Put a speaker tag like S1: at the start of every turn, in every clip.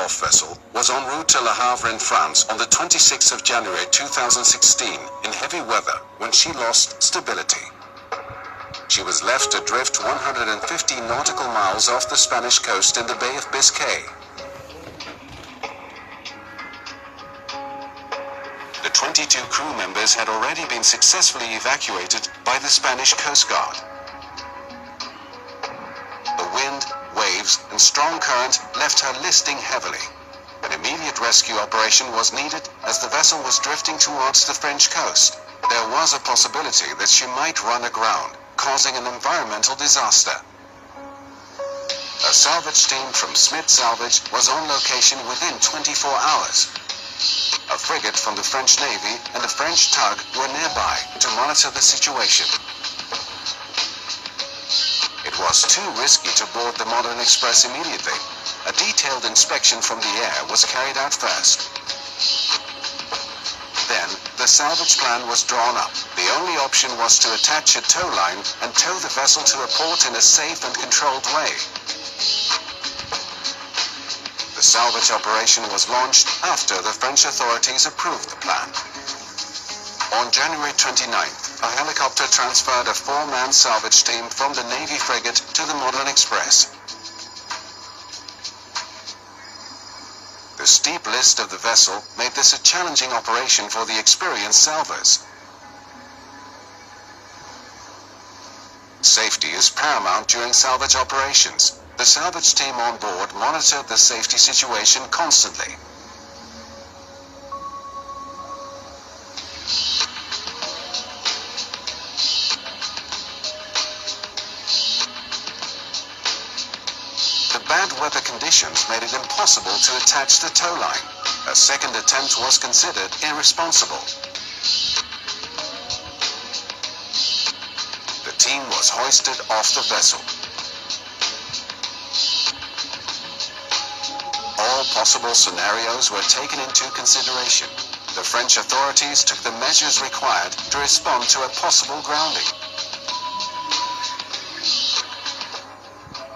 S1: takeoff vessel was en route to Le Havre in France on the 26th of January 2016 in heavy weather when she lost stability. She was left adrift 150 nautical miles off the Spanish coast in the Bay of Biscay. The 22 crew members had already been successfully evacuated by the Spanish Coast Guard. The wind, waves, and strong current left her listing heavily. An immediate rescue operation was needed as the vessel was drifting towards the French coast. There was a possibility that she might run aground, causing an environmental disaster. A salvage team from Smith Salvage was on location within 24 hours. A frigate from the French Navy and a French tug were nearby to monitor the situation. It was too risky to board the Modern Express immediately. A detailed inspection from the air was carried out first. Then, the salvage plan was drawn up. The only option was to attach a tow line and tow the vessel to a port in a safe and controlled way. The salvage operation was launched after the French authorities approved the plan. On January 29th, a helicopter transferred a 4-man salvage team from the Navy frigate to the Modern Express. The steep list of the vessel made this a challenging operation for the experienced salvors. Safety is paramount during salvage operations. The salvage team on board monitored the safety situation constantly. The bad weather conditions made it impossible to attach the tow line. A second attempt was considered irresponsible. The team was hoisted off the vessel. All possible scenarios were taken into consideration. The French authorities took the measures required to respond to a possible grounding.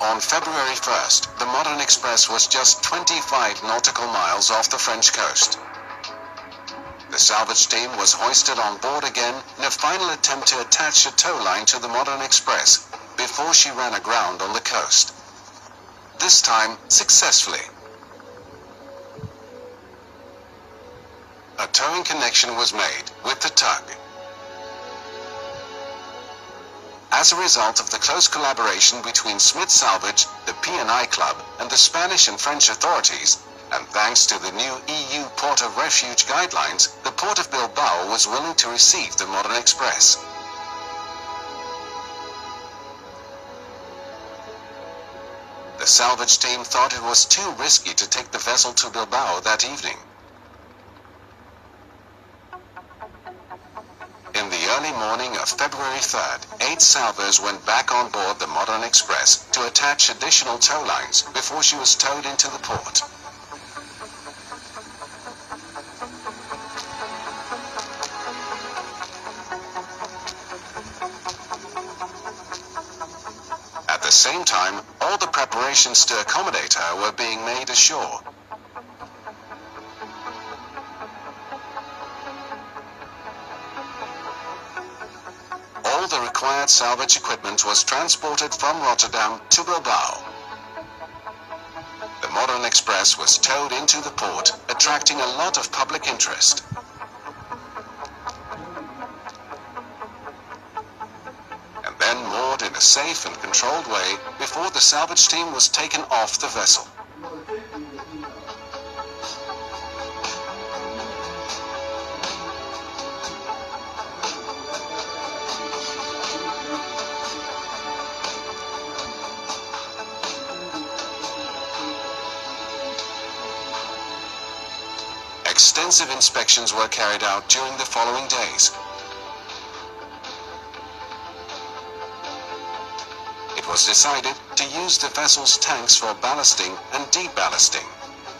S1: On February 1st, the Modern Express was just 25 nautical miles off the French coast. The salvage team was hoisted on board again in a final attempt to attach a tow line to the Modern Express before she ran aground on the coast. This time, successfully. A towing connection was made with the tug. As a result of the close collaboration between Smith Salvage, the P&I Club, and the Spanish and French authorities, and thanks to the new EU Port of Refuge guidelines, the Port of Bilbao was willing to receive the Modern Express. The salvage team thought it was too risky to take the vessel to Bilbao that evening. In the early morning of February 3rd, 8 salvors went back on board the Modern Express to attach additional tow lines before she was towed into the port. At the same time, all the preparations to accommodate her were being made ashore. All the required salvage equipment was transported from Rotterdam to Bilbao. The Modern Express was towed into the port, attracting a lot of public interest. And then moored in a safe and controlled way before the salvage team was taken off the vessel. Extensive inspections were carried out during the following days. It was decided to use the vessel's tanks for ballasting and deballasting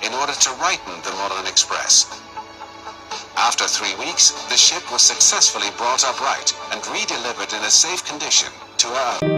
S1: in order to righten the Modern Express. After 3 weeks, the ship was successfully brought upright and redelivered in a safe condition to her own.